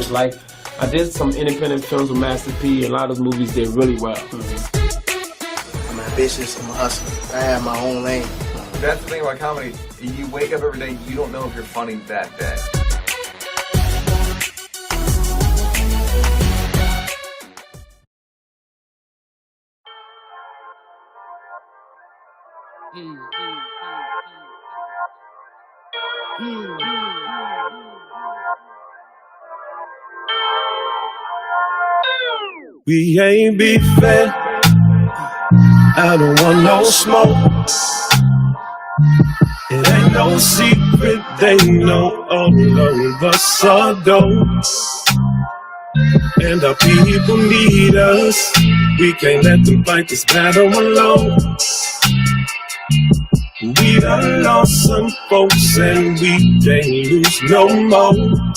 his life. I did some independent films with Master P, and a lot of those movies did really well. I'm ambitious, I'm a hustler. I have my own lane. That's the thing about comedy. You wake up every day, you don't know if you're funny that day. We ain't beefing. I don't want no smoke. It ain't no secret, they know all of us are dope. And our people need us. We can't let them fight this battle alone. We done lost some folks and we can't lose no more.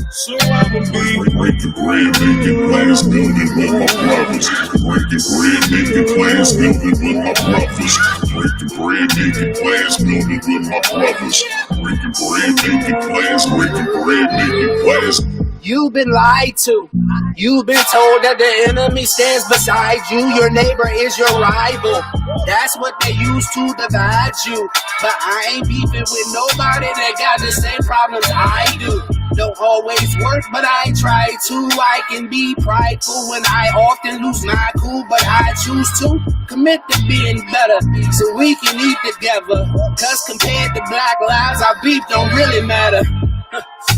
So I'ma be breaking bread, making plans, building with my brothers. Breaking bread, making plans, building with my brothers. Breaking bread, making plans, building with my brothers. Breaking bread, making plans, breaking bread, making plans. You've been lied to. You've been told that the enemy stands beside you. Your neighbor is your rival. That's what they use to divide you. But I ain't beefing with nobody that got the same problems I do. Don't always work, but I try to. I can be prideful when I often lose my cool, but I choose to commit to being better so we can eat together. Cause compared to black lives, our beef don't really matter.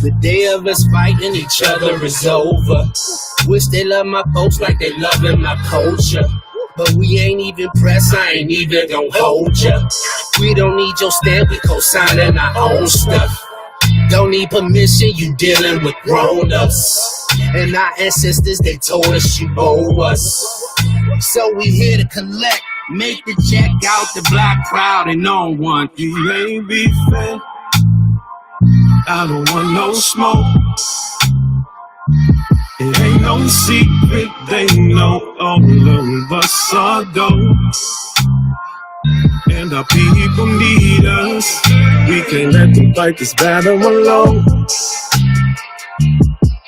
The day of us fighting each other is over. Wish they love my folks like they loving my culture. But we ain't even pressed, I ain't even gon' hold ya. We don't need your stamp, we co-signing our own stuff. Don't need permission, you dealing with grown-ups. And our ancestors, they told us you owe us. So we here to collect, make the check out the block proud and on one. We ain't beefing. I don't want no smoke. It ain't no secret, they know all of us are dope. And our people need us. We can't let them fight this battle alone.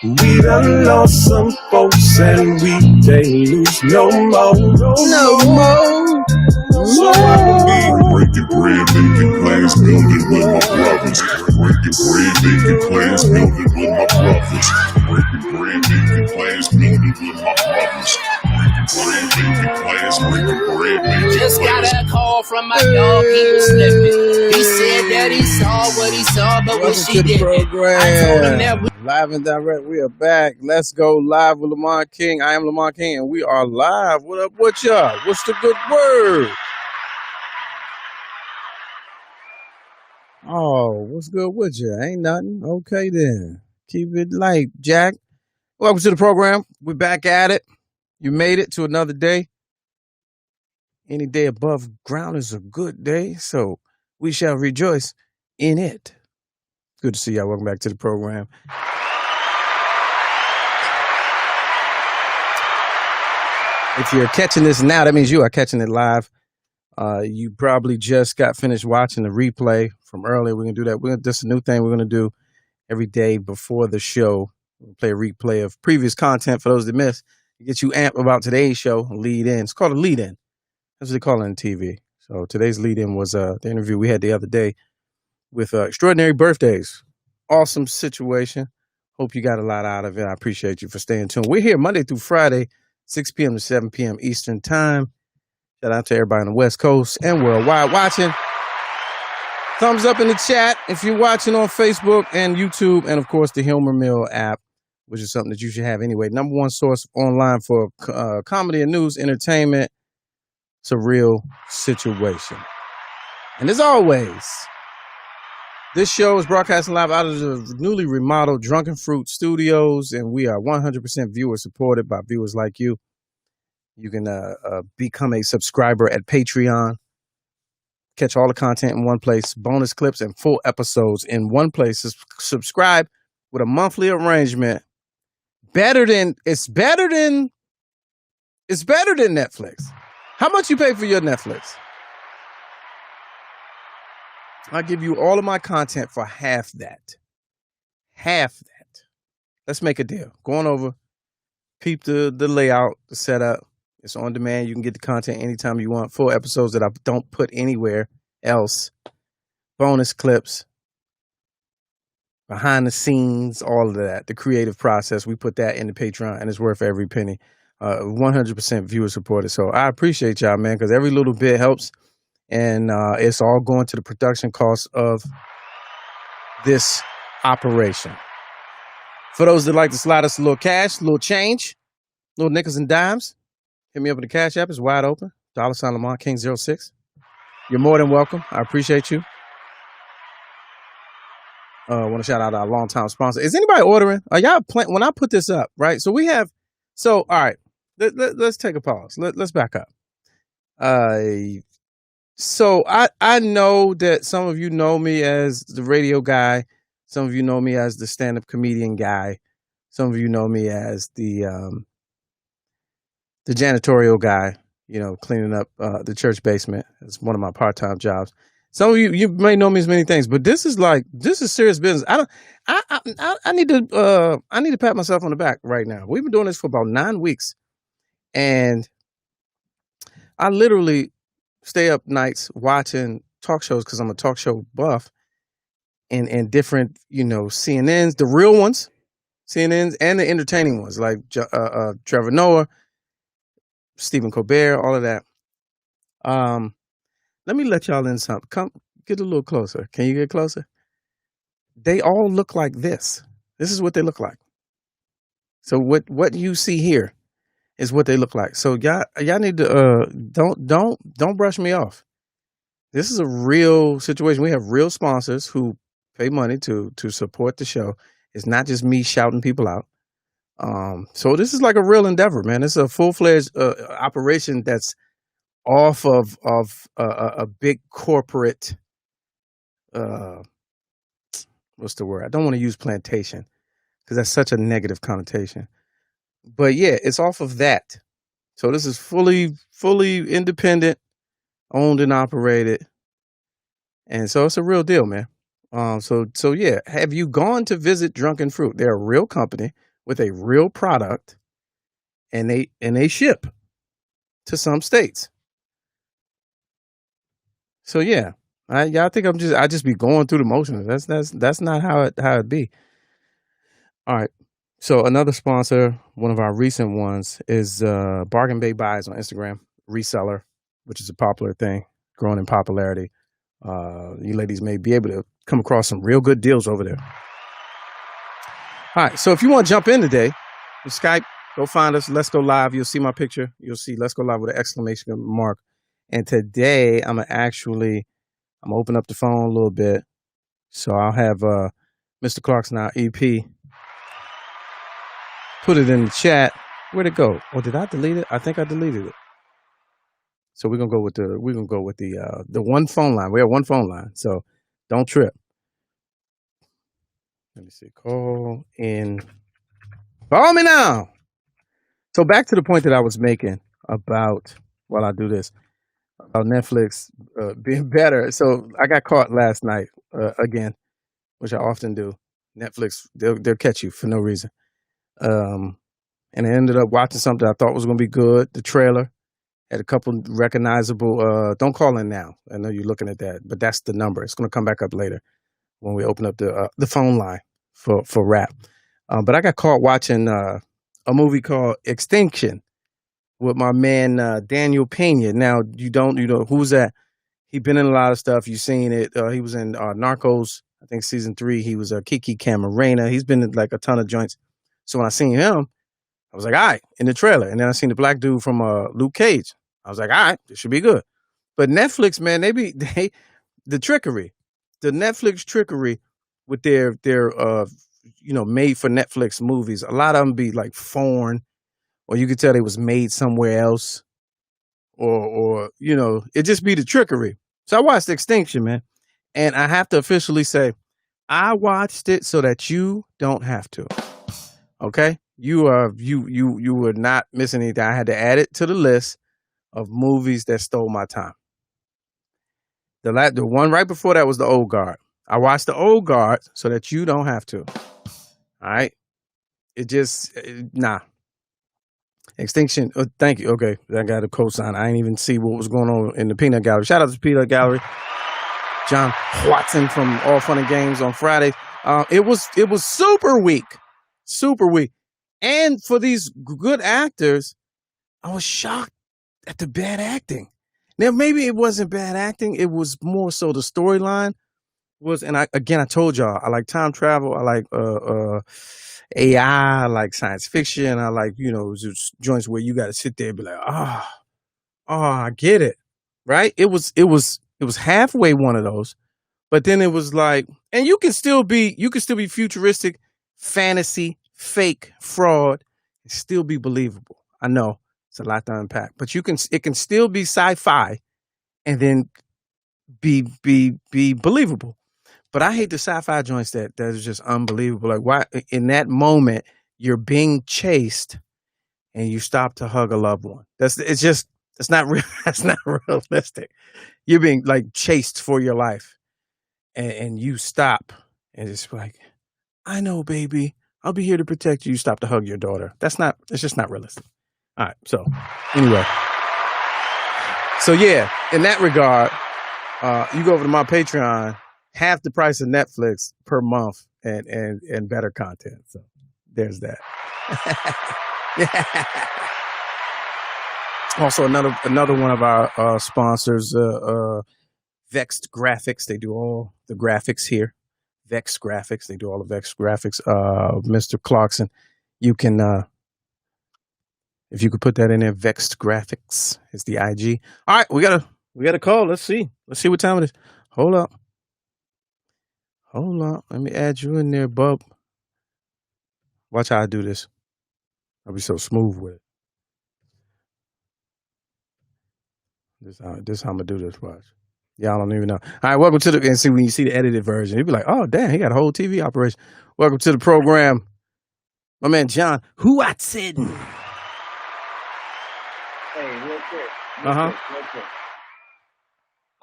We done lost some folks and we can't lose no more. No more. So I'ma be breaking bread, making plans, building with my brothers. Breaking bread, making plans, building with my brothers. Breaking bread, making plans, building with my brothers. Breaking bread, making plans, breaking bread, making Just got a call from my dog, he was slipping. He said that he saw what he saw, but what she didn't. I told him that we Live and direct, we are back. Let's go live with Lamont King. I am Lamont King, and we are live. What up with y'all? What's the good word? Oh, what's good with you? Ain't nothing. Okay then. Keep it light, Jack. Welcome to the program. We're back at it. You made it to another day. Any day above ground is a good day, so we shall rejoice in it. Good to see y'all. Welcome back to the program. If you're catching this now, that means you are catching it live. You probably just got finished watching the replay from earlier. We're going to do that. This is a new thing we're going to do every day before the show. We'll play a replay of previous content for those that missed. To get you amped about today's show, lead in. It's called a lead in. That's what they call it on TV. So today's lead in was the interview we had the other day with Extraordinary Birthdays. Awesome situation. Hope you got a lot out of it. I appreciate you for staying tuned. We're here Monday through Friday, 6 p.m. to 7 p.m. Eastern Time. Shout out to everybody on the West Coast and worldwide watching. Thumbs up in the chat if you're watching on Facebook and YouTube, and, of course, the Humor Mill app, which is something that you should have anyway. Number one source online for comedy and news, entertainment. It's a real situation. And as always, this show is broadcasting live out of the newly remodeled Drunken Fruit Studios, and we are 100% viewer supported by viewers like you. You can become a subscriber at Patreon. Catch all the content in one place, bonus clips and full episodes in one place. Subscribe with a monthly arrangement. It's better than Netflix. How much you pay for your Netflix? I give you all of my content for half that. Half that. let's make a deal. Go on over, peep the layout, the setup. It's on demand. You can get the content anytime you want. Full episodes that I don't put anywhere else. Bonus clips, behind the scenes, all of that. The creative process, we put that in the Patreon, and it's worth every penny. 100% viewer supported. So I appreciate y'all, man, because every little bit helps, and it's all going to the production costs of this operation. For those that like to slide us a little cash, a little change, little nickels and dimes, hit me up with the Cash App. It's wide open. $ Lamont King 06. You're more than welcome. I appreciate you. I want to shout out our longtime sponsor. Is anybody ordering? Are y'all when I put this up, right? So we have, all right, let's take a pause. Let's back up. So I know that some of you know me as the radio guy. Some of you know me as the stand-up comedian guy. Some of you know me as the janitorial guy, cleaning up the church basement. It's one of my part-time jobs. Some of you may know me as many things, but this is serious business. I need to pat myself on the back right now. We've been doing this for about 9 weeks, and I literally stay up nights watching talk shows because I'm a talk show buff, and different, CNNs, the real ones, CNNs, and the entertaining ones like Trevor Noah, Stephen Colbert, all of that. Let me let y'all in something. Come get a little closer. Can you get closer? They all look like this. This is what they look like. So what you see here is what they look like. So y'all need to don't brush me off. This is a real situation. We have real sponsors who pay money to support the show. It's not just me shouting people out. So this is like a real endeavor, man. It's a full-fledged operation that's off of a big corporate, what's the word? I don't want to use plantation because that's such a negative connotation. But yeah, it's off of that. So this is fully independent, owned and operated. And so it's a real deal, man. So yeah, have you gone to visit Drunken Fruit? They're a real company with a real product, and they ship to some states. So yeah, I think I just be going through the motions. That's not how it be. All right. So another sponsor, one of our recent ones, is Bargain Bay Buys on Instagram, reseller, which is a popular thing, growing in popularity. You ladies may be able to come across some real good deals over there. All right. So if you want to jump in today, Skype, go find us. Let's Go Live. You'll see my picture. You'll see Let's Go Live with an exclamation mark. And today I'm gonna open up the phone a little bit. So I'll have Mr. Clarkson, our EP, put it in the chat. Where'd it go? Oh, did I delete it? I think I deleted it. So we're gonna go with the one phone line. We have one phone line, so don't trip. Let me see. Call in. Call me now. So back to the point that I was making about, while I do this, about Netflix being better. So I got caught last night again, which I often do. Netflix, they'll catch you for no reason. And I ended up watching something I thought was going to be good. The trailer had a couple recognizable. Don't call in now. I know you're looking at that, but that's the number. It's going to come back up later when we open up the phone line for rap. But I got caught watching a movie called Extinction with my man Daniel Pena. Now you know who's that? He's been in a lot of stuff. You've seen it. He was in Narcos. I think season 3. He was Kiki Camarena. He's been in like a ton of joints. So when I seen him, I was like, all right, in the trailer. And then I seen the black dude from Luke Cage. I was like, all right, this should be good. But Netflix, man, the trickery, the Netflix trickery with their made for Netflix movies. A lot of them be like foreign, or you could tell they was made somewhere else, or it just be the trickery. So I watched Extinction, man, and I have to officially say, I watched it so that you don't have to. Okay, you were not missing anything. I had to add it to the list of movies that stole my time. The one right before that was The Old Guard. I watched The Old Guard so that you don't have to. All right. It just nah. Extinction. Thank you. Okay, I got a cosign. I didn't even see what was going on in the Peanut Gallery. Shout out to Peanut Gallery. John Watson from All Fun and Games on Friday. It was super weak, and for these good actors, I was shocked at the bad acting. Now maybe it wasn't bad acting; it was more so the storyline was. And I told y'all I like time travel. I like AI. I like science fiction. I like just joints where you got to sit there and be like, I get it, right? It was halfway one of those. But then it was like, and you can still be futuristic, fantasy, fake, fraud, and still be believable. I know it's a lot to unpack, but it can still be sci-fi and then be believable. But I hate the sci-fi joints that is just unbelievable. Like, why in that moment you're being chased and you stop to hug a loved one? That's not real. That's not realistic. You're being like chased for your life. And you stop and it's like, I know, baby, I'll be here to protect you. You stop to hug your daughter. It's just not realistic. All right. So anyway, yeah, in that regard, you go over to my Patreon, half the price of Netflix per month and better content. So there's that. Also, another one of our sponsors, Vexed Graphics. They do all the graphics here. Vex Graphics. They do all the Vex Graphics. Mr. Clarkson, you can, if you could put that in there, Vexed Graphics is the IG. All right, we got a call. Let's see what time it is. Hold up. Let me add you in there, bub. Watch how I do this. I'll be so smooth with it. This how I'm gonna do this. Watch. Y'all don't even know. All right, welcome to and see when you see the edited version, you'll be like, oh, damn, he got a whole TV operation. Welcome to the program. My man, John Watson. Hey, real quick. Real quick.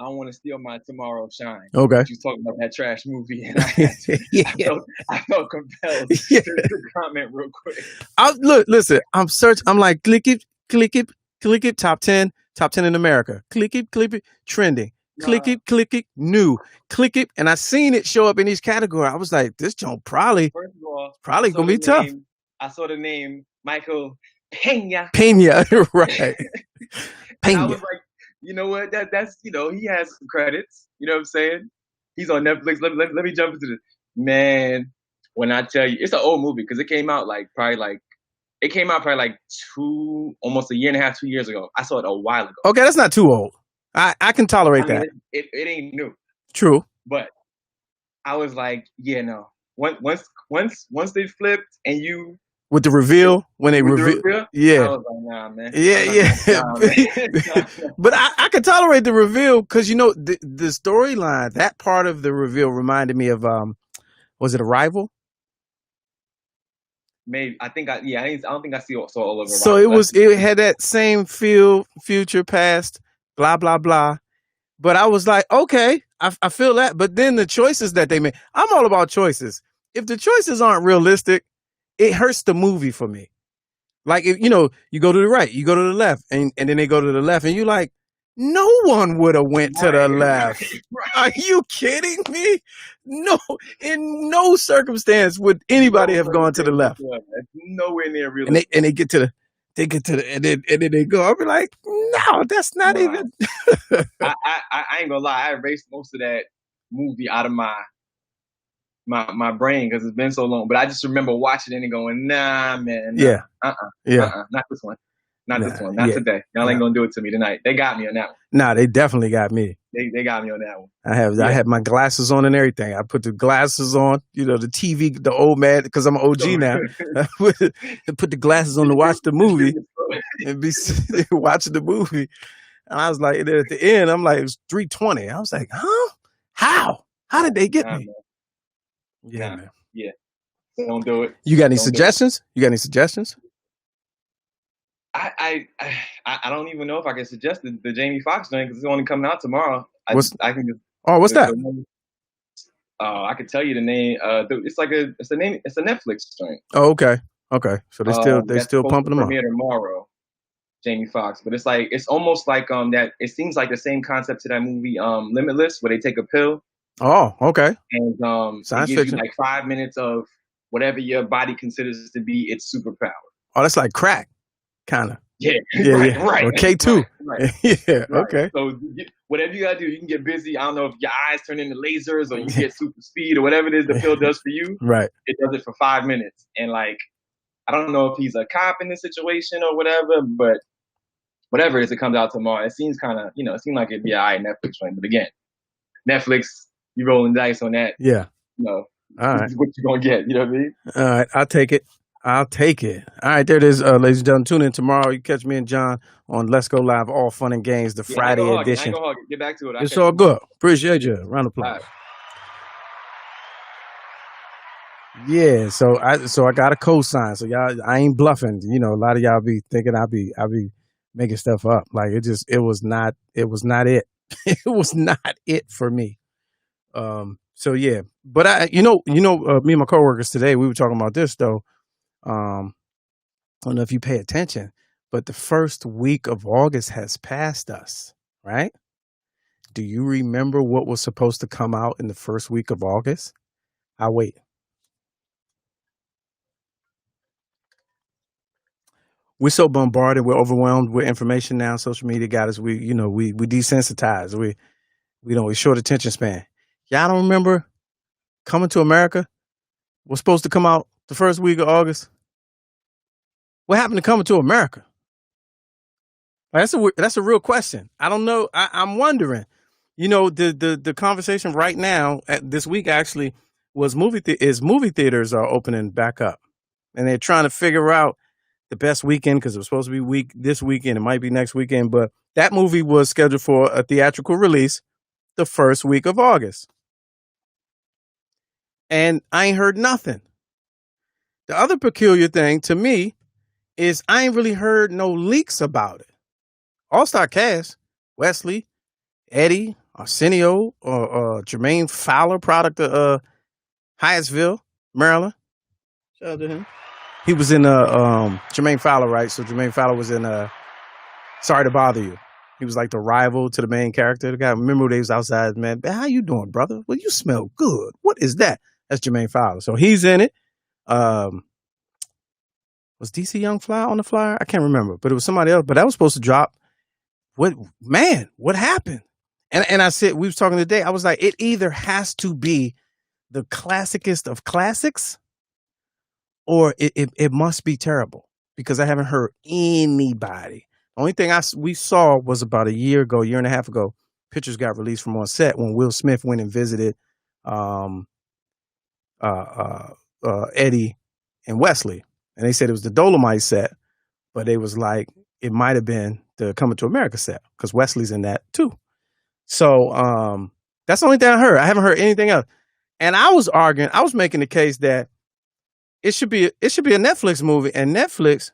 I don't want to steal my tomorrow shine. Okay. You talking about that trash movie, and I felt compelled to comment real quick. Listen, I'm searching. I'm like, click it, top 10 in America. Click it, trending. Click it, new. Click it, and I seen it show up in each category. I was like, this joint probably gonna be tough. I saw the name Michael Pena, right? And I was like, you know what? That's he has some credits. You know what I'm saying? He's on Netflix. Let me jump into this. Man, when I tell you, it's an old movie because it came out probably almost a year and a half, 2 years ago. I saw it a while ago. Okay, that's not too old. I can tolerate that. It ain't new. True. But I was like, yeah, no. Once they flipped and you with the reveal when they reveal, yeah. I was like, nah, man. Yeah. But I can tolerate the reveal because the storyline, that part of the reveal reminded me of was it Arrival? Maybe I don't think I saw all of it. So it had that same feel, future, past, blah blah blah. But I was like, okay, I feel that. But then the choices that they made, I'm all about choices. If the choices aren't realistic, it hurts the movie for me. Like if you go to the right, you go to the left, and then they go to the left, and you're like, no one would have went to the left. Right. Are you kidding me? No, in no circumstance would anybody have gone to the left. That's nowhere near real. And they get to the and then they go. I'll be like, no, that's not even. I ain't gonna lie. I erased most of that movie out of my brain because it's been so long. But I just remember watching it and going, nah, man. Nah, not this one. Not this one. Not today. Y'all ain't gonna do it to me tonight. They got me on that one. Nah, they definitely got me. They got me on that one. I had my glasses on and everything. I put the glasses on, the TV, the old man, because I'm an OG now. I put the glasses on to watch the movie and be watching the movie. And I was like, and then at the end, I'm like, it was 3:20. I was like, huh? How did they get me? Man. Yeah, man. Yeah. Don't do it. You got any suggestions? I don't even know if I can suggest the Jamie Foxx thing because it's only coming out tomorrow. What's that? I can tell you the name. It's a Netflix thing. Oh, okay. Okay, so they're That's still supposed pumping to them up. premiere tomorrow. Jamie Foxx, but it's almost like that. It seems like the same concept to that movie Limitless, where they take a pill Oh, okay. and it Science gives fiction. you like 5 minutes of whatever your body considers to be its superpower. Oh, that's like crack, kind of. Yeah, Yeah, right, yeah. right. Or K2. Right. Yeah, Right. okay. So whatever you gotta do, you can get busy. I don't know if your eyes turn into lasers or you get super speed or whatever it is the pill does for you. Right. It does it for 5 minutes, and like I don't know if he's a cop in this situation or whatever, but whatever it is, it comes out tomorrow. It seems kind of, it seemed like it'd be an alright Netflix joint. But again, Netflix, you rolling dice on that. Yeah. All right. This is what you're going to get. You know what I mean? All right. I'll take it. All right. There it is, ladies and gentlemen. Tune in tomorrow. You catch me and John on Let's Go Live, All Fun and Games, the Friday edition. I ain't gonna hug it. Get back to it. It's all good. Appreciate you. Round of applause. Right. Yeah, so I got a cosign. So y'all, I ain't bluffing. A lot of y'all be thinking I be making stuff up. Like it was not it. It was not it for me. So yeah, but me and my coworkers today, we were talking about this though. I don't know if you pay attention, but the first week of August has passed us, right? Do you remember what was supposed to come out in the first week of August? I'll wait. We're so bombarded, we're overwhelmed with information now. Social media got us. We desensitized. We short attention span. Y'all don't remember Coming to America was supposed to come out the first week of August? What happened to Coming to America? Like, that's a real question. I don't know. I'm wondering. The conversation right now this week actually was movie theaters are opening back up, and they're trying to figure out the best weekend because it was supposed to be this weekend. It might be next weekend, but that movie was scheduled for a theatrical release the first week of August. And I ain't heard nothing. The other peculiar thing to me is I ain't really heard no leaks about it. All-star cast, Wesley, Eddie, Arsenio, or Jermaine Fowler, product of Hyattsville, Maryland. Shout out to him. He was in Jermaine Fowler, right? So Jermaine Fowler was in Sorry to Bother You. He was like the rival to the main character. The guy, remember they was outside, man. How you doing, brother? Well, you smell good. What is that? That's Jermaine Fowler. So he's in it. Was DC Young Fly on the flyer? I can't remember, but it was somebody else. But that was supposed to drop. What happened? And I said, we was talking today. I was like, it either has to be the classicest of classics, or it must be terrible because I haven't heard anybody. The only thing we saw was about a year and a half ago. Pictures got released from on set when Will Smith went and visited Eddie and Wesley, and they said it was the Dolomite set, but they was like it might have been the Coming to America set because Wesley's in that too. So that's the only thing I heard. I haven't heard anything else. And I was making the case that it should be a Netflix movie, and Netflix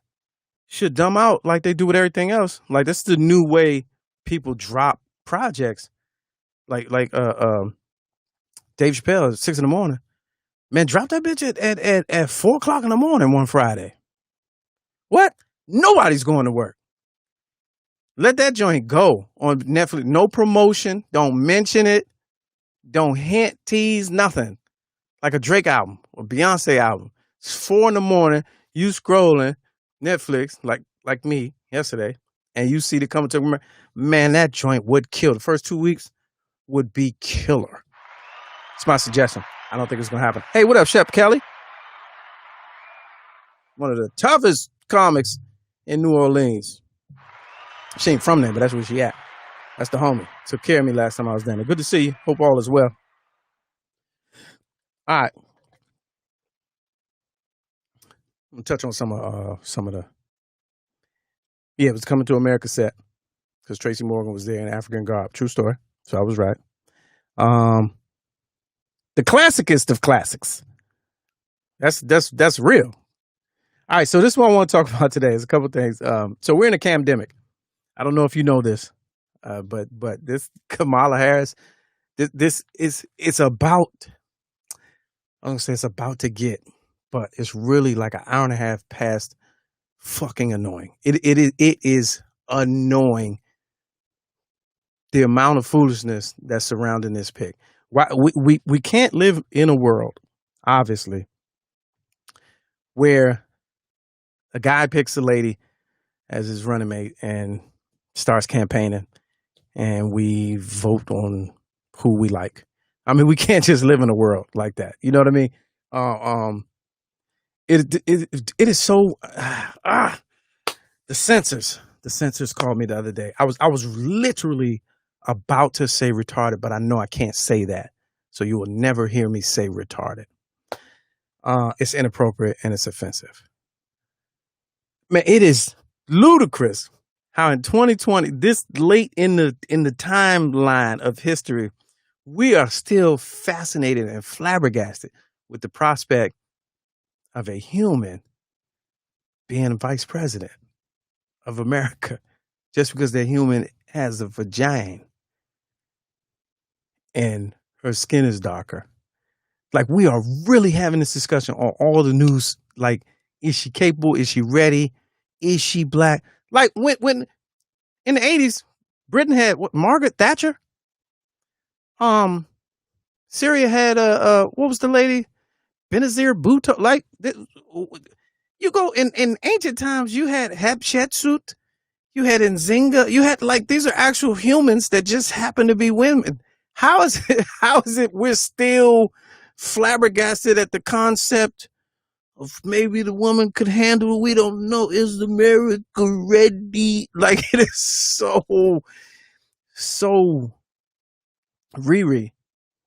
should dumb out like they do with everything else. Like this is the new way people drop projects. Like Dave Chappelle at 6 a.m. Man, drop that bitch at 4 o'clock in the morning one Friday. What? Nobody's going to work. Let that joint go on Netflix. No promotion. Don't mention it. Don't hint, tease, nothing. Like a Drake album or Beyonce album. It's 4 a.m. You scrolling Netflix like me yesterday, and you see the Coming to America. Man, that joint would kill. The first 2 weeks would be killer. It's my suggestion. I don't think it's going to happen. Hey, what up, Shep Kelly? One of the toughest comics in New Orleans. She ain't from there, but that's where she at. That's the homie. Took care of me last time I was down there. Good to see you. Hope all is well. All right. I'm gonna touch on some of the. Yeah, it was Coming to America set because Tracy Morgan was there in African garb. True story. So I was right. The classicest of classics. That's real. All right, so this is what I want to talk about today. Is a couple things. So we're in a Kamdemic. I don't know if you know this, but this Kamala Harris, it's about. I'm gonna say it's about to get but it's really like an hour and a half past fucking annoying. It is annoying the amount of foolishness that's surrounding this pick. Why we can't live in a world, obviously, where a guy picks a lady as his running mate and starts campaigning, and we vote on who we like. I mean, we can't just live in a world like that. You know what I mean? It is so the censors called me the other day. I was literally about to say retarded, but I know I can't say that, so you will never hear me say retarded. It's inappropriate and it's offensive. Man, it is ludicrous how in 2020, this late in the timeline of history, we are still fascinated and flabbergasted with the prospect of a human being vice president of America just because that human has a vagina and her skin is darker. Like, we are really having this discussion on all the news. Like, is she capable? Is she ready? Is she black? Like, when in the 80s, Britain had Margaret Thatcher. Syria had what was the lady? Benazir Bhutto. Like, you go in ancient times, you had Hatshepsut, you had Nzinga, you had, like, these are actual humans that just happen to be women. How is it we're still flabbergasted at the concept of maybe the woman could handle it? We don't know. Is America ready? Like, it is so Riri.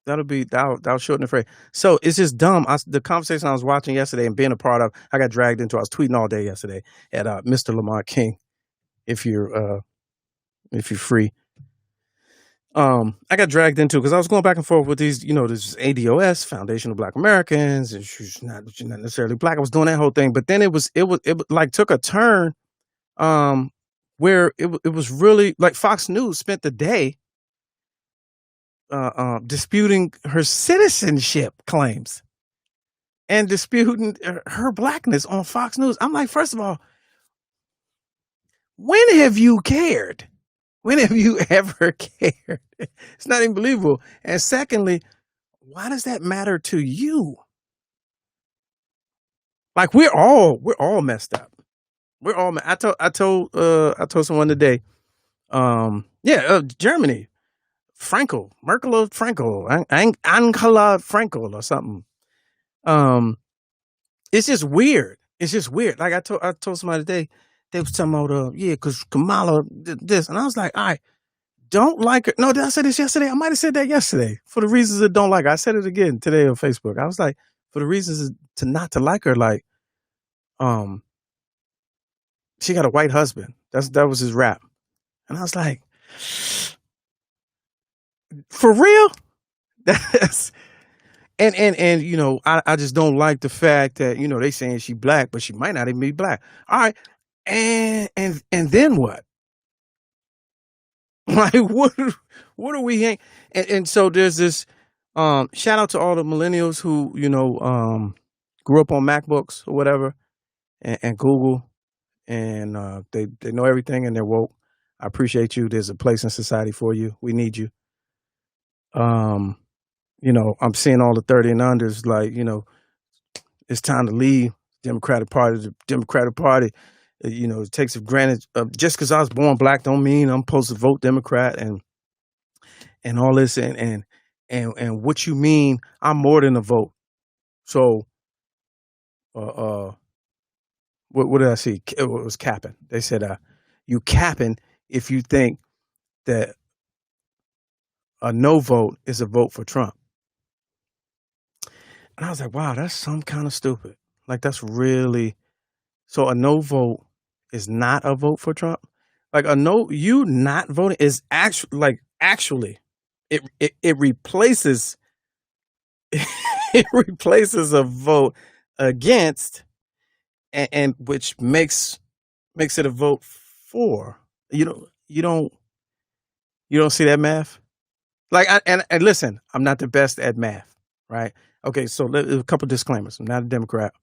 That'll be thou short and afraid. So it's just dumb. The conversation I was watching yesterday and being a part of, I got dragged into. I was tweeting all day yesterday at Mr. Lamont King. If you're free, I got dragged into because I was going back and forth with these, this ADOS, Foundation of Black Americans, and she's not necessarily black. I was doing that whole thing, but then it like took a turn, where it was really like Fox News spent the day disputing her citizenship claims and disputing her blackness on Fox News. I'm like, first of all, when have you cared? When have you ever cared? It's not even believable. And secondly, why does that matter to you? Like, we're all messed up. We're all. I told someone today. Germany. Merkel Angela Frankel or something. It's just weird. Like, I told somebody today, they was talking about, because Kamala did this. And I was like, I don't like her. No, did I say this yesterday? I might have said that yesterday. For the reasons I don't like her. I said it again today on Facebook. I was like, for the reasons to not to like her, like, she got a white husband. That was his rap. And I was like, for real? That's and I just don't like the fact that, they saying she black, but she might not even be black. All right. And then what? Like, what are we and so there's this shout out to all the millennials who, grew up on MacBooks or whatever and Google, and they know everything and they're woke. I appreciate you. There's a place in society for you. We need you. I'm seeing all the 30 and unders, like, it's time to leave Democratic Party. The Democratic Party, it takes it granted. Just because I was born black don't mean I'm supposed to vote Democrat and all this and what you mean I'm more than a vote. So, what did I see? It was capping. They said, you capping if you think that a no vote is a vote for Trump. And I was like, wow, that's some kind of stupid. Like, that's really, so a no vote is not a vote for Trump? Like, you not voting is actually, it replaces, it replaces a vote against, and which makes it a vote for. You don't see that math? Like, and listen, I'm not the best at math, right? Okay, so a couple disclaimers. I'm not a Democrat.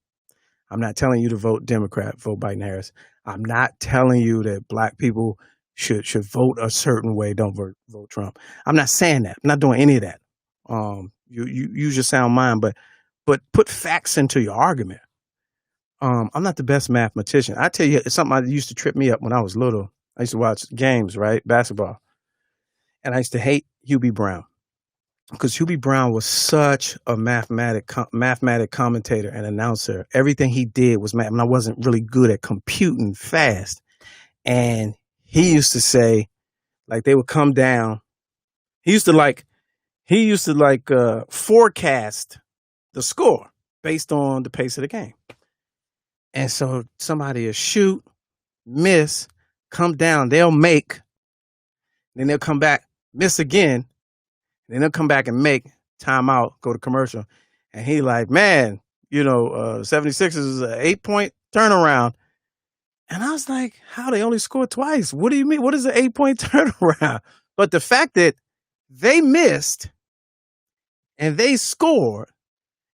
I'm not telling you to vote Democrat, vote Biden-Harris. I'm not telling you that black people should vote a certain way, don't vote Trump. I'm not saying that. I'm not doing any of that. You use your sound mind, but put facts into your argument. I'm not the best mathematician. I tell you, it's something that used to trip me up when I was little. I used to watch games, right? Basketball. And I used to hate Hugh B. Brown because Hugh B. Brown was such a mathematic commentator and announcer. Everything he did was math. And I wasn't really good at computing fast. And he used to say, like, they would come down. He used to forecast the score based on the pace of the game. And so somebody will shoot, miss, come down, they'll make, then they'll come back, miss again, then they'll come back and make, timeout, go to commercial. And he like, man, 76ers is an 8-point turnaround. And I was like, how they only scored twice? What do you mean? What is an 8-point turnaround? But the fact that they missed and they scored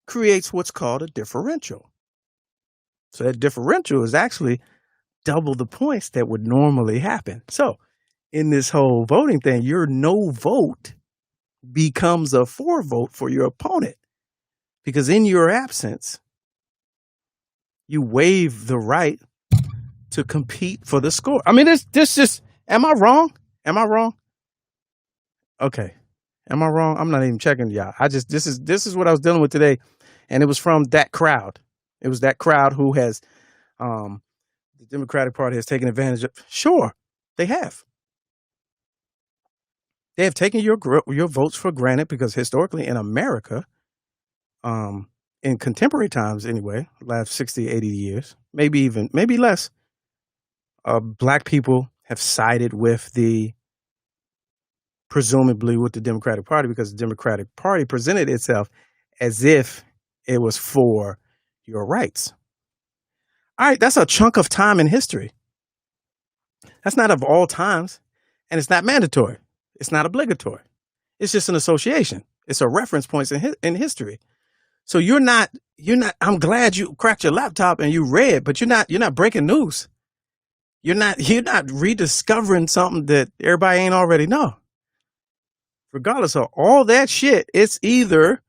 creates what's called a differential. So that differential is actually double the points that would normally happen. So in this whole voting thing, your no vote becomes a 4 vote for your opponent because in your absence, you waive the right to compete for the score. I mean, this just, am I wrong? Okay. Am I wrong? I'm not even checking y'all. This is what I was dealing with today. And it was from that crowd. It was that crowd who has, the Democratic Party has taken advantage of. Sure, they have. They have taken your votes for granted because historically in America, in contemporary times anyway, last 60, 80 years, maybe less, black people have sided with presumably with the Democratic Party because the Democratic Party presented itself as if it was for your rights. All right, that's a chunk of time in history. That's not of all times, and it's not mandatory. It's not obligatory. It's just an association. It's a reference point in history. So you're not. I'm glad you cracked your laptop and you read, but you're not breaking news. You're not rediscovering something that everybody ain't already know. Regardless of all that shit, it's either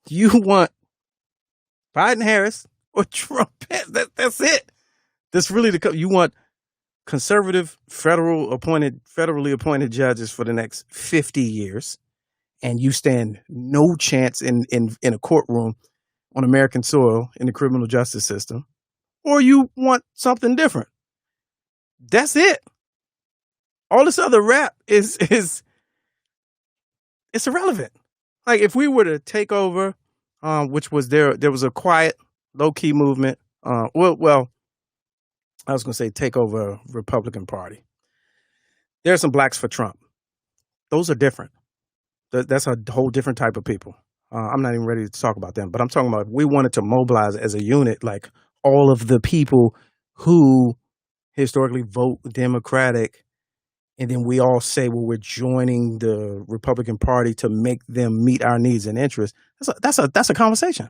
you want Biden-Harris or Trump. That's it. That's really you want conservative federally appointed judges for the next 50 years, and you stand no chance in a courtroom on American soil in the criminal justice system, or you want something different. That's it. All this other rap is it's irrelevant. Like if we were to take over, which was there was a quiet, low-key movement. I was going to say take over Republican Party. There's some blacks for Trump. Those are different. That's a whole different type of people. I'm not even ready to talk about them, but I'm talking about if we wanted to mobilize as a unit, like all of the people who historically vote Democratic, and then we all say, well, we're joining the Republican Party to make them meet our needs and interests. That's a conversation.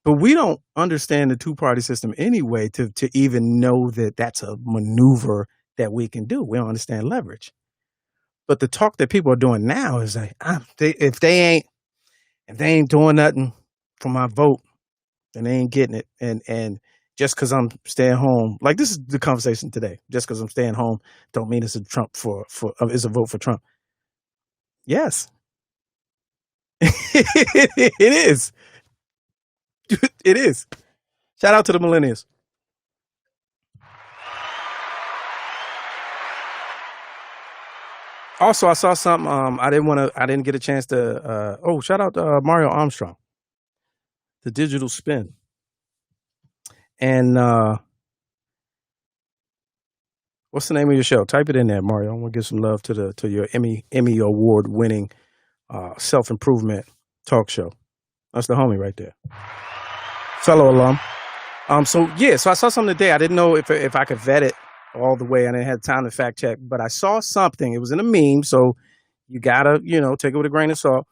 But we don't understand the two-party system anyway to even know that that's a maneuver that we can do. We don't understand leverage. But the talk that people are doing now is like, if they ain't doing nothing for my vote, then they ain't getting it. And just because I'm staying home, like this is the conversation today. Just because I'm staying home, don't mean it's a is a vote for Trump. Yes, it is. It is. Shout out to the millennials. Also, I saw something. I didn't get a chance to. Shout out to Mario Armstrong, the digital spin, and what's the name of your show? Type it in there, Mario. I want to give some love to your Emmy award winning self-improvement talk show. That's the homie right there. Fellow alum. So I saw something today. I didn't know if I could vet it all the way. I didn't have time to fact check, but I saw something. It was in a meme, so you gotta, take it with a grain of salt.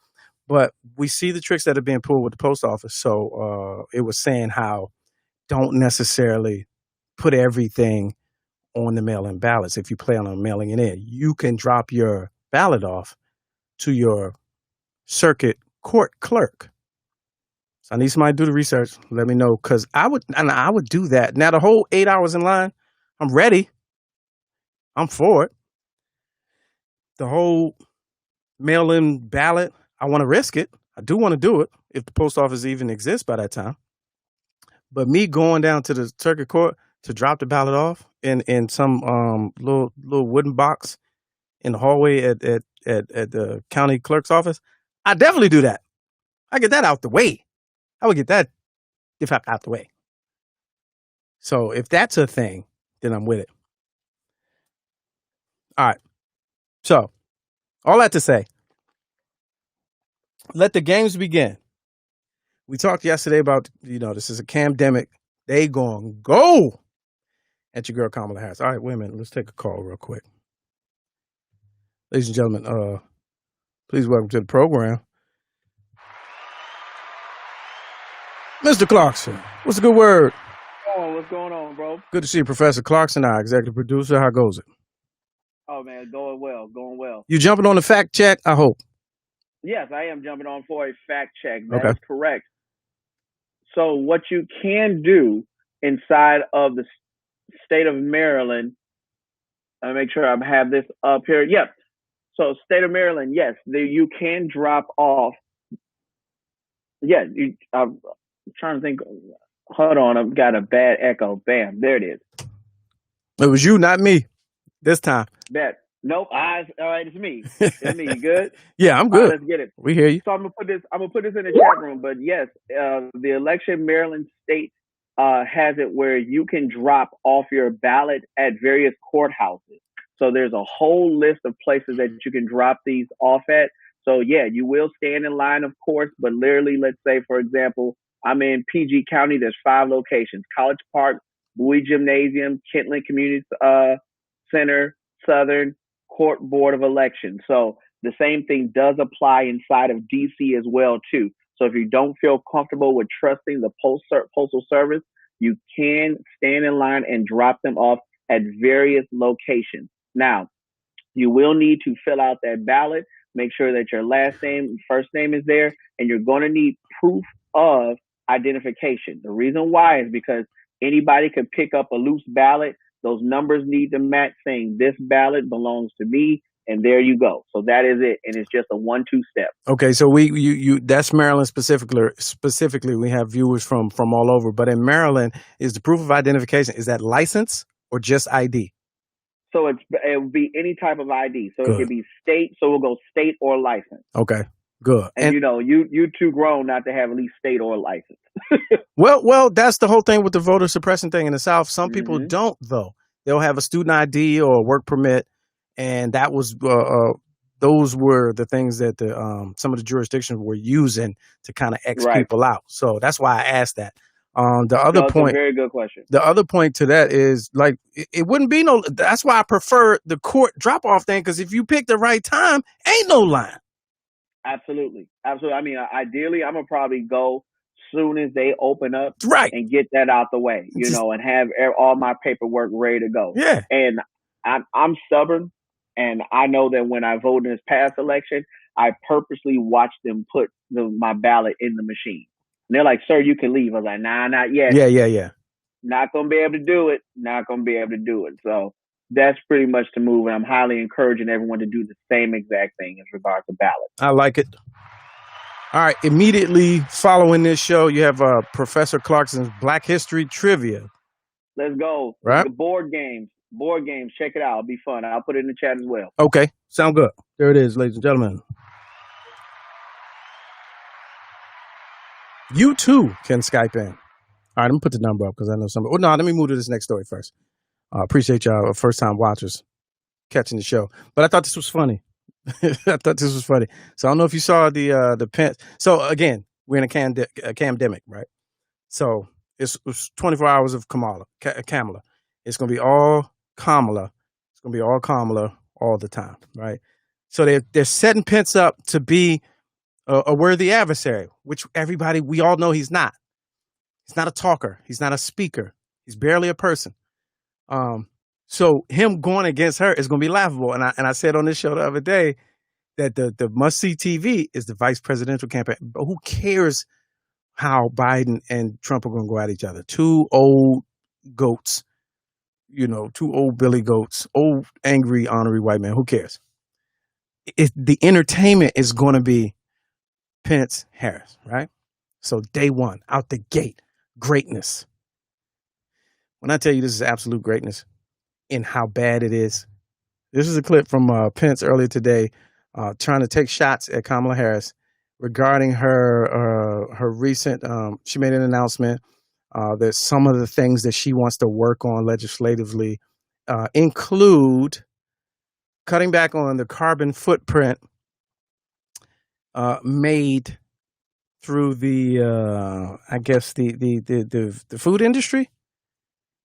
But we see the tricks that are being pulled with the post office. So it was saying how don't necessarily put everything on the mail-in ballots. If you plan on mailing it in, you can drop your ballot off to your circuit court clerk. So I need somebody to do the research. Let me know, because I would do that. Now the whole 8 hours in line, I'm ready. I'm for it. The whole mail-in ballot, I want to risk it. I do want to do it if the post office even exists by that time. But me going down to the circuit court to drop the ballot off in some little wooden box in the hallway at the county clerk's office, I definitely do that. I get that out the way. I would get that the fuck out the way. So if that's a thing, then I'm with it. All right. So all that to say, let the games begin. We talked yesterday about, this is a Kamdemic. They gonna go at your girl Kamala Harris. All right, wait a minute. Let's take a call real quick. Ladies and gentlemen, please welcome to the program, Mr. Clarkson. What's a good word? Oh, what's going on, bro? Good to see you, Professor Clarkson, our executive producer. How goes it? Oh, man, going well. You jumping on the fact check, I hope? Yes, I am jumping on for a fact check. Okay. That's correct. So what you can do inside of the state of Maryland, I'll make sure I have this up here. Yep. So state of Maryland, yes, you can drop off. Yeah, I'm trying to think. Hold on, I've got a bad echo. Bam, there it is. It was you, not me, this time. Nope. All right, it's me. It's me. You good? Yeah, I'm good. All right, let's get it. We hear you. So I'm gonna put this in the chat room. But yes, the election Maryland state has it where you can drop off your ballot at various courthouses. So there's a whole list of places that you can drop these off at. So yeah, you will stand in line, of course, but literally, let's say, for example, I'm in PG County. There's 5 locations: College Park, Bowie Gymnasium, Kentland Community Center, Southern, Court Board of Elections. So the same thing does apply inside of DC as well, too. So if you don't feel comfortable with trusting the Postal Service, you can stand in line and drop them off at various locations. Now, you will need to fill out that ballot, make sure that your last name and first name is there, and you're going to need proof of identification. The reason why is because anybody could pick up a loose ballot. Those numbers need to match, saying this ballot belongs to me, and there you go. So that is it, and it's just a 1-2 step. Okay, so that's Maryland specifically. We have viewers from all over, but in Maryland, is the proof of identification, is that license or just ID? So it would be any type of ID. So Good. It could be state. So we'll go state or license. Okay, good. And you too grown not to have at least state or license. Well, that's the whole thing with the voter suppression thing in the South. Some people don't, though. They'll have a student ID or a work permit, and that was those were the things that some of the jurisdictions were using to kind of X people out. So that's why I asked that. The other point, a very good question. The other point to that is, like, it wouldn't be no. That's why I prefer the court drop off thing, because if you pick the right time, ain't no line. Absolutely. I mean, ideally, I'm gonna probably go soon as they open up, and get that out the way, and have all my paperwork ready to go. Yeah. And I'm stubborn, and I know that when I voted in this past election, I purposely watched them put my ballot in the machine. And they're like, "Sir, you can leave." I was like, "Nah, not yet." Yeah. Not gonna be able to do it. So that's pretty much the move, and I'm highly encouraging everyone to do the same exact thing as regards to ballots. I like it. All right, immediately following this show, you have Professor Clarkson's Black History Trivia. Let's go. Right? The board games. Check it out. It'll be fun. I'll put it in the chat as well. Okay, sound good. There it is, ladies and gentlemen. You too can Skype in. All right, I'm gonna put the number up because I know somebody. Oh no, let me move to this next story first. Appreciate y'all first time watchers catching the show. But I thought this was funny. So I don't know if you saw the Pence. So again, we're in a Kamdemic, right? So it's 24 hours of Kamala. It's gonna be all Kamala. It's gonna be all Kamala all the time, right? So they're setting Pence up to be a worthy adversary, which we all know he's not. He's not a talker. He's not a speaker. He's barely a person. So him going against her is going to be laughable. And I said on this show the other day that the must-see TV is the vice presidential campaign. But who cares how Biden and Trump are going to go at each other? Two old goats, two old Billy goats, old angry honorary white men. Who cares? The entertainment is going to be Pence, Harris, right? So day one, out the gate, greatness. When I tell you this is absolute greatness in how bad it is, this is a clip from Pence earlier today trying to take shots at Kamala Harris regarding her recent, she made an announcement that some of the things that she wants to work on legislatively include cutting back on the carbon footprint made through the I guess the food industry,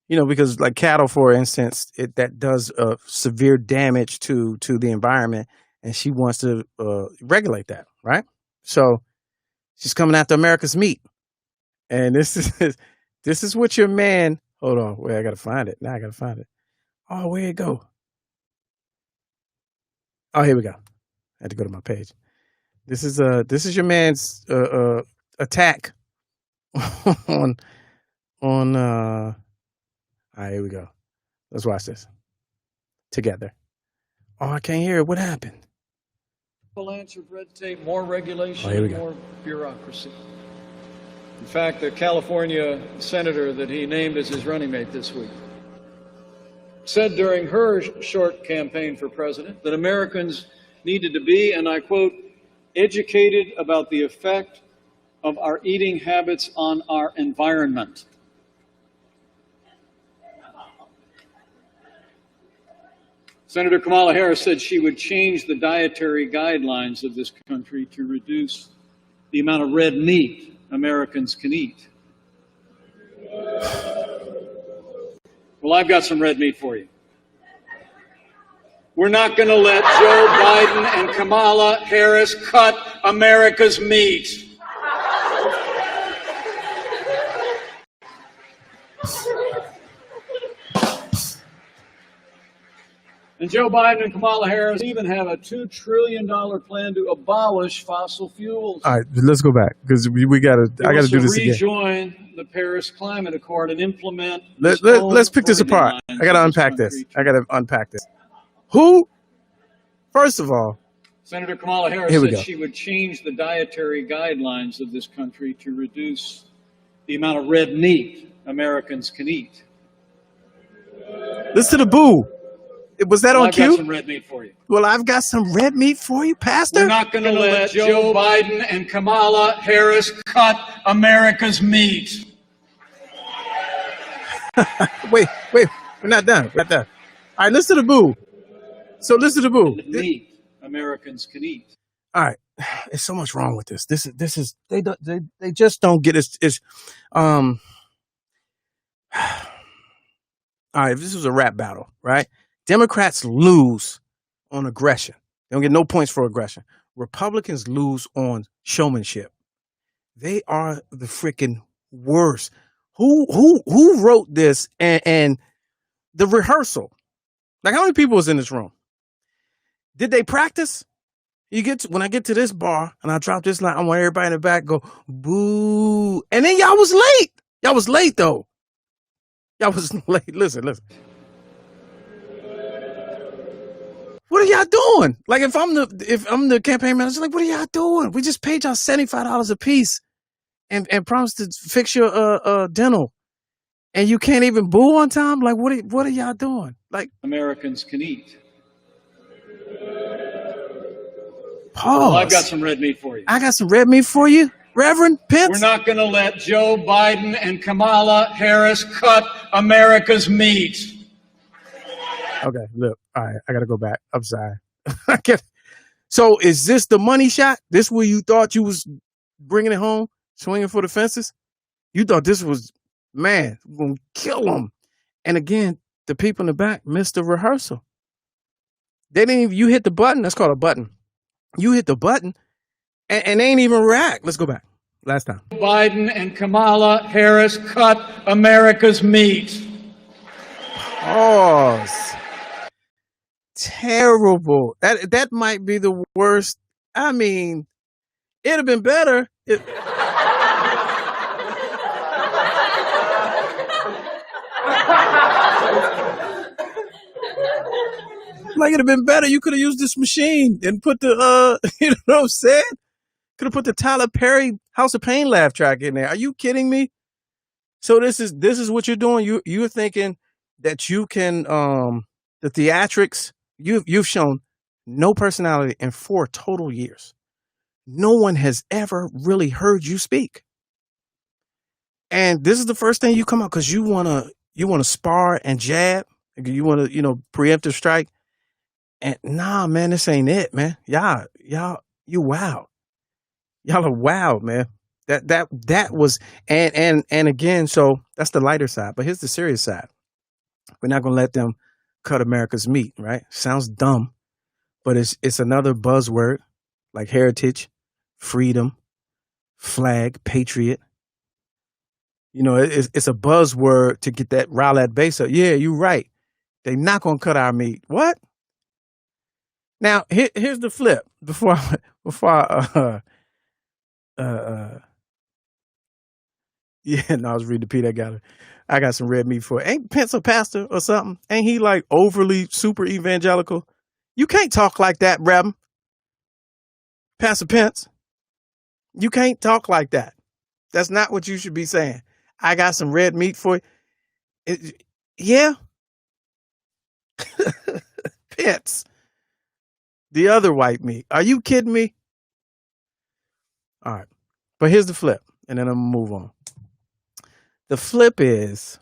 because like cattle, for instance, that does severe damage to the environment, and she wants to regulate that, right? So she's coming after America's meat, and this is what your man. Hold on, wait, I gotta find it. Now I gotta find it. Oh, where'd it go? Oh, here we go. I had to go to my page. This is your man's attack on all right, here we go. Let's watch this together. Oh, I can't hear it. What happened? Avalanche of red tape, more regulation, here we go. more bureaucracy. In fact, the California senator that he named as his running mate this week said during her short campaign for president that Americans needed to be, and I quote, educated about the effect of our eating habits on our environment. Senator Kamala Harris said she would change the dietary guidelines of this country to reduce the amount of red meat Americans can eat. Well, I've got some red meat for you. We're not going to let Joe Biden and Kamala Harris cut America's meat. And Joe Biden and Kamala Harris even have a $2 trillion plan to abolish fossil fuels. All right, let's go back because I got to do this again. Rejoin the Paris Climate Accord and implement. Let's pick this apart. I got to unpack this. Who? First of all, Senator Kamala Harris said she would change the dietary guidelines of this country to reduce the amount of red meat Americans can eat. Listen to the boo. Was that on cue? I've got some red meat for you. Well, I've got some red meat for you, Pastor. We're not going to let Joe Biden and Kamala Harris cut America's meat. wait, we're not done. All right, listen to the boo. So listen to the boo. Meat Americans can eat. All right, there's so much wrong with this. This is they just don't get it. All right, this was a rap battle, right? Democrats lose on aggression. They don't get no points for aggression. Republicans lose on showmanship. They are the freaking worst. Who wrote this and the rehearsal? Like, how many people was in this room? Did they practice? When I get to this bar and I drop this line, I want everybody in the back go boo. And then y'all was late. Y'all was late though. Y'all was late. Listen. What are y'all doing? Like, if I'm the campaign manager, like, what are y'all doing? We just paid y'all $75 a piece and promised to fix your dental, and you can't even boo on time. Like, what are y'all doing? Like, Americans can eat. Pause. Well, I've got some red meat for you. I got some red meat for you, Reverend Pence. We're not going to let Joe Biden and Kamala Harris cut America's meat. Okay, look. All right, I got to go back. I'm sorry. So is this the money shot? This where you thought you was bringing it home, swinging for the fences? You thought this was, man, we're going to kill them. And again, the people in the back missed the rehearsal. They didn't even, you hit the button. That's called a button. You hit the button and they ain't even react. Let's go back. Last time. Biden and Kamala Harris cut America's meat. Pause. Terrible. That might be the worst. I mean, it'd have been better if... Like, it'd have been better. You could have used this machine and put the, you know what I'm saying? Could have put the Tyler Perry House of Pain laugh track in there. Are you kidding me? So this is what you're doing. You're thinking that you can, the theatrics, you've shown no personality in 4 total years. No one has ever really heard you speak. And this is the first thing you come out because you want to spar and jab. You want to, preemptive strike. And nah, man, this ain't it, man. Y'all, you wow. Y'all are wow, man. That was, and again, so that's the lighter side, but here's the serious side. We're not going to let them cut America's meat, right? Sounds dumb, but it's another buzzword like heritage, freedom, flag, patriot. It's a buzzword to get that rile that base up. Yeah, you're right. They're not going to cut our meat. What? Now, here's the flip. Before yeah, no, I was reading the Pete. I got some red meat for it. Ain't Pence a pastor or something? Ain't he like overly super evangelical? You can't talk like that, Reverend Pastor Pence. You can't talk like that. That's not what you should be saying. I got some red meat for you. Yeah. Pence. The other white meat. Are you kidding me? All right. But here's the flip, and then I'm going to move on. The flip is,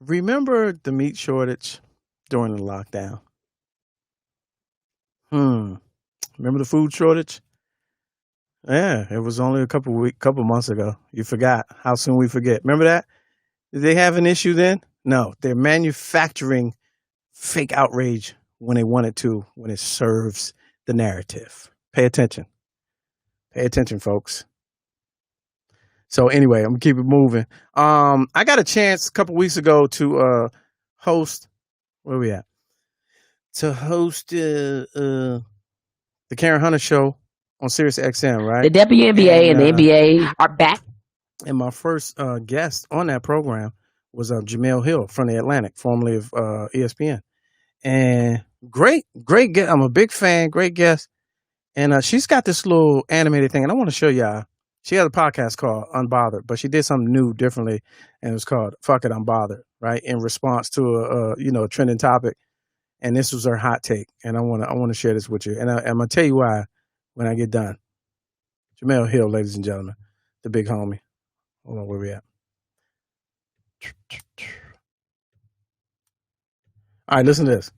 remember the meat shortage during the lockdown? Remember the food shortage? Yeah, it was only a couple months ago. You forgot. How soon we forget. Remember that? Did they have an issue then? No, they're manufacturing fake outrage when they wanted to, when it serves the narrative. Pay attention. Pay attention, folks. So anyway, I'm gonna keep it moving. I got a chance a couple weeks ago to host. Where we at? To host the Karen Hunter Show on Sirius XM, right? The WNBA and the NBA are back. And my first guest on that program was Jamel Hill from The Atlantic, formerly of ESPN. And great guest. I'm a big fan, great guest. And she's got this little animated thing, and I want to show y'all. She had a podcast called Unbothered, but she did something new differently, and it was called Fuck It, I'm Bothered, right? In response to a trending topic. And this was her hot take. And I want to share this with you. And I'm going to tell you why when I get done. Jamel Hill, ladies and gentlemen, the big homie. Hold on, where we at? All right, listen to this.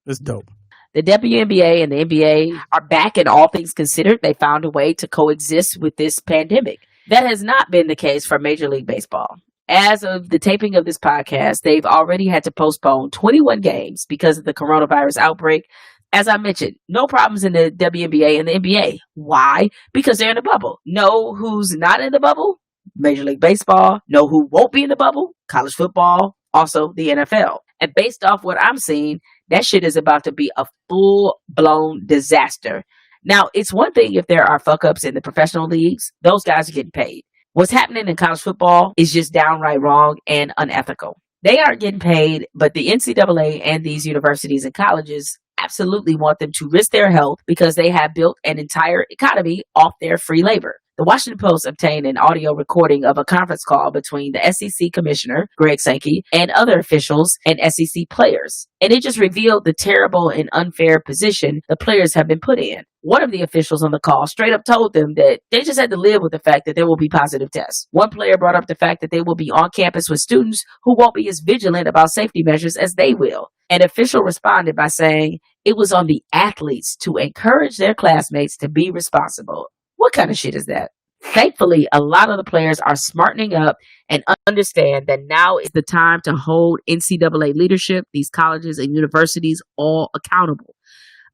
This is dope. The WNBA and the NBA are back, and all things considered, they found a way to coexist with this pandemic. That has not been the case for Major League Baseball. As of the taping of this podcast, they've already had to postpone 21 games because of the coronavirus outbreak. As I mentioned, no problems in the WNBA and the NBA. Why? Because they're in a bubble. Know who's not in the bubble? Major League Baseball. Know who won't be in the bubble? College football. Also the NFL. And based off what I'm seeing, that shit is about to be a full-blown disaster. Now, it's one thing if there are fuck-ups in the professional leagues. Those guys are getting paid. What's happening in college football is just downright wrong and unethical. They aren't getting paid, but the NCAA and these universities and colleges absolutely want them to risk their health because they have built an entire economy off their free labor. The Washington Post obtained an audio recording of a conference call between the SEC commissioner, Greg Sankey, and other officials and SEC players. And it just revealed the terrible and unfair position the players have been put in. One of the officials on the call straight up told them that they just had to live with the fact that there will be positive tests. One player brought up the fact that they will be on campus with students who won't be as vigilant about safety measures as they will. An official responded by saying it was on the athletes to encourage their classmates to be responsible. What kind of shit is that? Thankfully, a lot of the players are smartening up and understand that now is the time to hold NCAA leadership, these colleges and universities all accountable.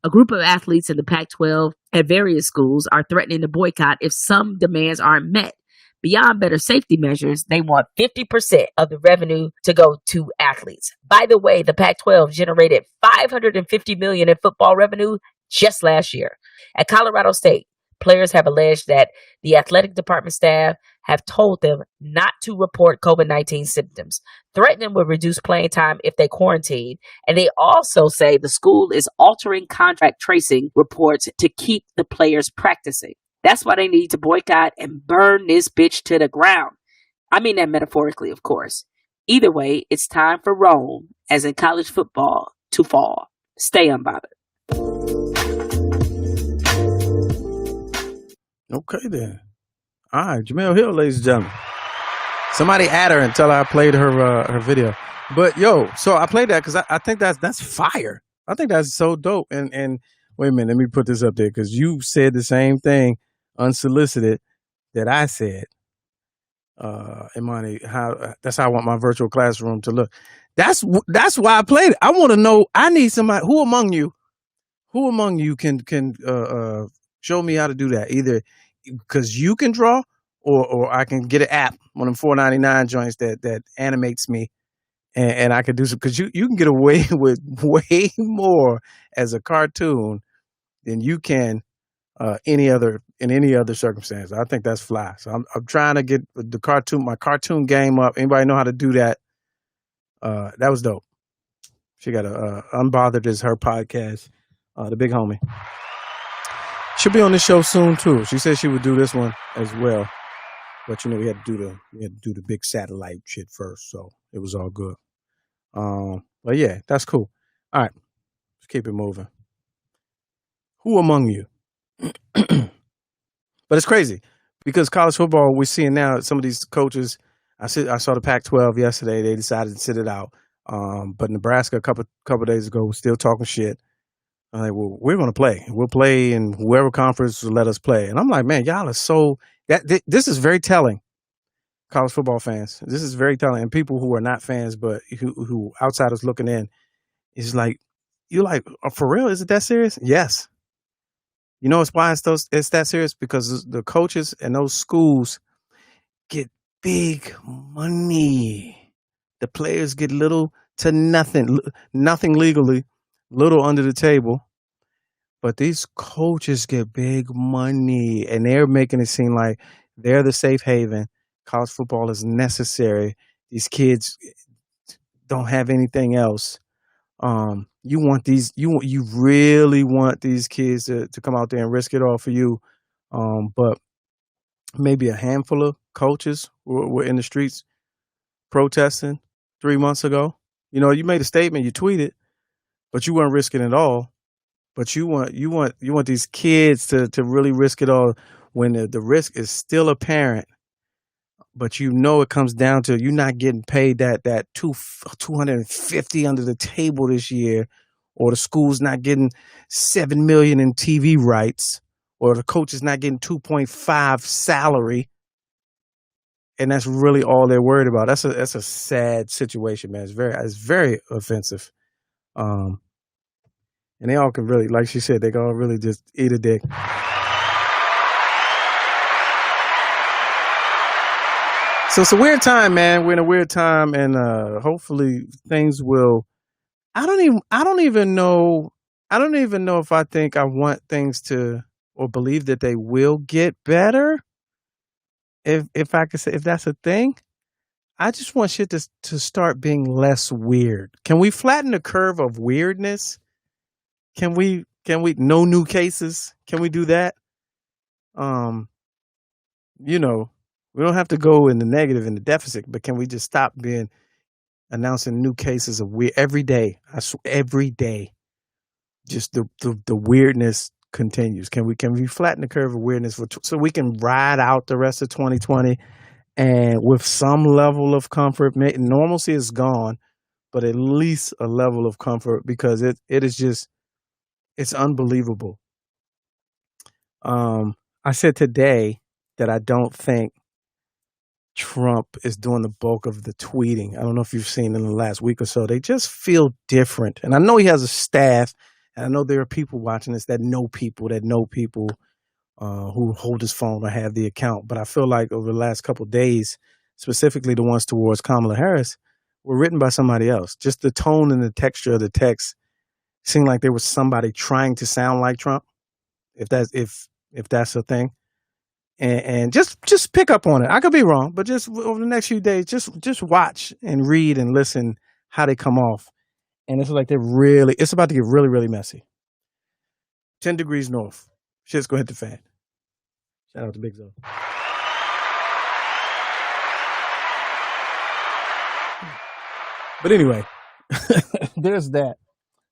A group of athletes in the Pac-12 at various schools are threatening to boycott if some demands aren't met. Beyond better safety measures, they want 50% of the revenue to go to athletes. By the way, the Pac-12 generated $550 million in football revenue just last year. At Colorado State, players have alleged that the athletic department staff have told them not to report COVID-19 symptoms, threatening with reduced playing time if they quarantine. And they also say the school is altering contract tracing reports to keep the players practicing. That's why they need to boycott and burn this bitch to the ground. I mean that metaphorically, of course. Either way, it's time for Rome, as in college football, to fall. Stay unbothered. Okay, then. All right, Jemele Hill, ladies and gentlemen. Somebody add her and tell her I played her video. But yo, so I played that because I think that's fire. I think that's so dope. And wait a minute, let me put this up there because you said the same thing unsolicited that I said. Imani, that's how I want my virtual classroom to look. That's why I played it. I want to know. I need somebody. Who among you can show me how to do that? Either because you can draw, or I can get an app, one of them $4.99 joints that animates me, and I can do some. Because you can get away with way more as a cartoon than you can in any other circumstance. I think that's fly. So I'm trying to get my cartoon game up. Anybody know how to do that? That was dope. She got a Unbothered is her podcast. The big homie. She'll be on this show soon too. She said she would do this one as well. But we had to do the big satellite shit first, so it was all good. But yeah, that's cool. All right. Let's keep it moving. Who among you? But it's crazy because college football, we're seeing now some of these coaches. I saw the Pac-12 yesterday. They decided to sit it out. But Nebraska a couple days ago was still talking shit. I'm like, well, we're going to play. We'll play in whoever conference will let us play. And I'm like, man, y'all are so this is very telling. College football fans, this is very telling, and people who are not fans but who outsiders looking in, is like, you're like, oh, for real? Is it that serious? Yes. You know, it's why it's that serious, because the coaches and those schools get big money. The players get little to nothing legally, little under the table. But these coaches get big money, and they're making it seem like they're the safe haven. College football is necessary. These kids don't have anything else. You really want these kids to come out there and risk it all for you. But maybe a handful of coaches were in the streets protesting 3 months ago. You know, you made a statement, you tweeted, but you weren't risking it all. But you want these kids to really risk it all when the risk is still apparent. But you know it comes down to you not getting paid that $250 under the table this year, or the school's not getting $7 million in TV rights, or the coach is not getting 2.5 salary, and that's really all they're worried about. That's a sad situation, man. It's very offensive. And they all can really, like she said, they can all really just eat a dick. So it's a weird time, man. We're in a weird time, and hopefully things will. I don't even know if I think I want things to, or believe that they will get better. If I could say, if that's a thing, I just want shit to start being less weird. Can we flatten the curve of weirdness? Can we no new cases? Can we do that? We don't have to go in the negative and the deficit, but can we just stop announcing new cases of weird every day? I swear, every day, just the weirdness continues. Can we flatten the curve of weirdness so we can ride out the rest of 2020 and with some level of comfort? Normalcy is gone, but at least a level of comfort, because it is just, it's unbelievable. I said today that I don't think Trump is doing the bulk of the tweeting. I don't know if you've seen in the last week or so. They just feel different. And I know he has a staff. And I know there are people watching this that know people who hold his phone or have the account. But I feel like over the last couple of days, specifically the ones towards Kamala Harris, were written by somebody else. Just the tone and the texture of the text seemed like there was somebody trying to sound like Trump, if that's a thing. And just pick up on it. I could be wrong, but just over the next few days, just watch and read and listen how they come off. And it's like it's about to get really, really messy. 10 degrees north. Shit's gonna hit the fan. Shout out to Big Zo. But anyway, there's that.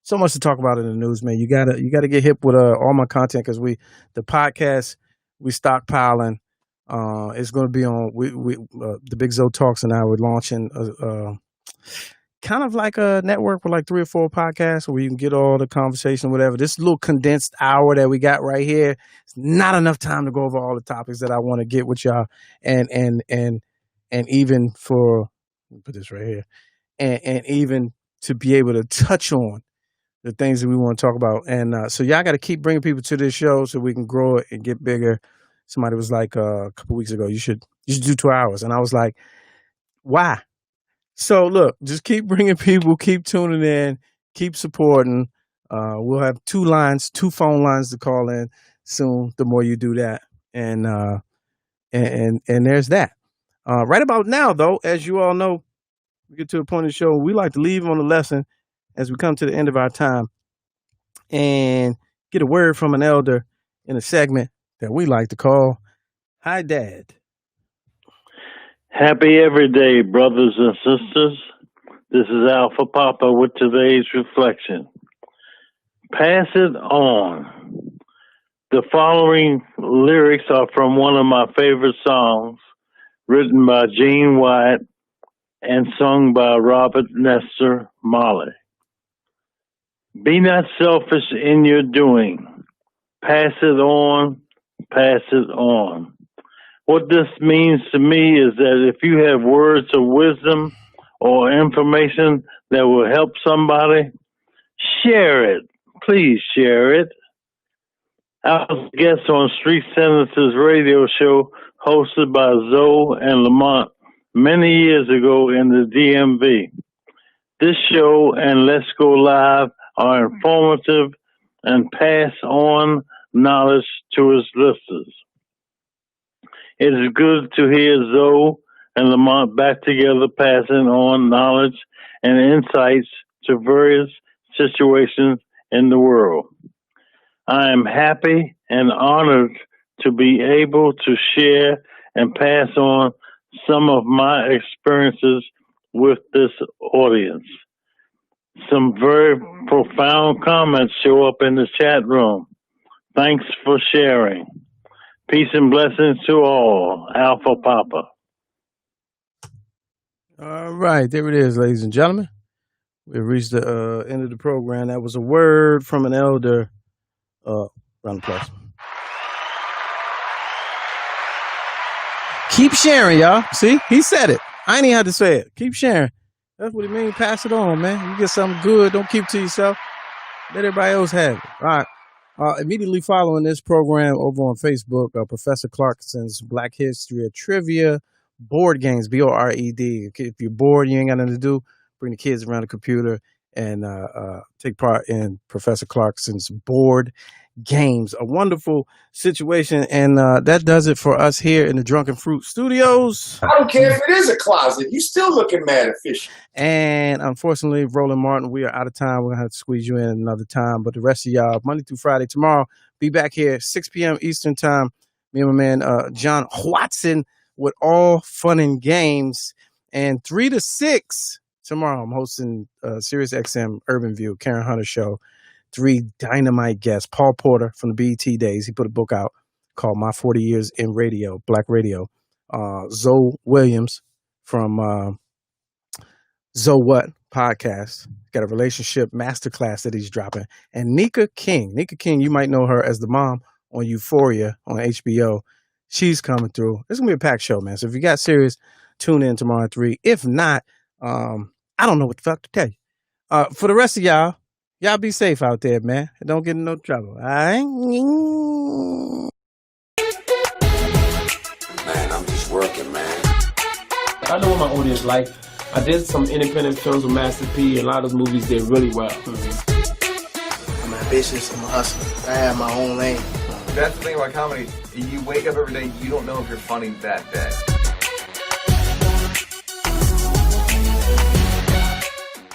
So much to talk about in the news, man. You gotta get hip with all my content because the podcast we stockpiling. It's going to be on the Big Zo Talks, and I we're launching kind of like a network with like 3 or 4 podcasts where you can get all the conversation, whatever. This little condensed hour that we got right here, it's not enough time to go over all the topics that I want to get with y'all, and even for put this right here, and even to be able to touch on the things that we want to talk about. And so y'all got to keep bringing people to this show so we can grow it and get bigger. Somebody was like a couple weeks ago, you should do 2 hours. And I was like, why? So look, just keep bringing people, keep tuning in, keep supporting. We'll have 2 phone lines to call in soon. The more you do that. And there's that. Right about now, though, as you all know, we get to a point of the show, we like to leave on a lesson as we come to the end of our time and get a word from an elder in a segment that we like to call Hi Dad. Happy every day, brothers and sisters. This is Alpha Papa with today's reflection. Pass it on. The following lyrics are from one of my favorite songs written by Gene White and sung by Robert Nesta Marley. Be not selfish in your doing. Pass it on, pass it on. What this means to me is that if you have words of wisdom or information that will help somebody, share it. Please share it. I was a guest on Street Senators radio show hosted by Zoe and Lamont many years ago in the DMV. This show and Let's Go Live are informative and pass on knowledge to his listeners. It is good to hear Zoe and Lamont back together passing on knowledge and insights to various situations in the world. I am happy and honored to be able to share and pass on some of my experiences with this audience. Some very profound comments show up in the chat room. Thanks for sharing. Peace and blessings to all. Alpha Papa. All right, there it is, ladies and gentlemen. We've reached the end of the program. That was a word from an elder. Round of applause. Keep sharing, y'all. See, he said it. I ain't even had to say it. Keep sharing. That's what it means. Pass it on, man. You get something good, don't keep it to yourself. Let everybody else have it. All right. Immediately following this program over on Facebook, Professor Clarkson's Black History Trivia Board Games, BORED. If you're bored, you ain't got nothing to do, bring the kids around the computer and take part in Professor Clarkson's Board Games. A wonderful situation, and that does it for us here in the Drunken Fruit Studios. I don't care if it is a closet. You still looking mad efficient. And unfortunately, Roland Martin, we are out of time. We're going to have to squeeze you in another time. But the rest of y'all, Monday through Friday, tomorrow, be back here 6 p.m. Eastern time. Me and my man, John Watson, with all fun and games. And 3 to 6 tomorrow, I'm hosting Sirius XM Urban View, Karen Hunter Show. 3 dynamite guests. Paul Porter from the BET days. He put a book out called My 40 Years in Radio, Black Radio. Zoe Williams from Zoe What podcast. Got a relationship masterclass that he's dropping. And Nika King. Nika King, you might know her as the mom on Euphoria on HBO. She's coming through. It's going to be a packed show, man. So if you got Sirius, tune in tomorrow at 3. If not, I don't know what the fuck to tell you. For the rest of y'all, Y'all be safe out there, man. Don't get in no trouble. All right? Man, I'm just working, man. I know what my audience like. I did some independent films with Master P, and a lot of those movies did really well. I'm ambitious, I'm a hustler. I have my own lane. That's the thing about comedy. You wake up every day, you don't know if you're funny that day.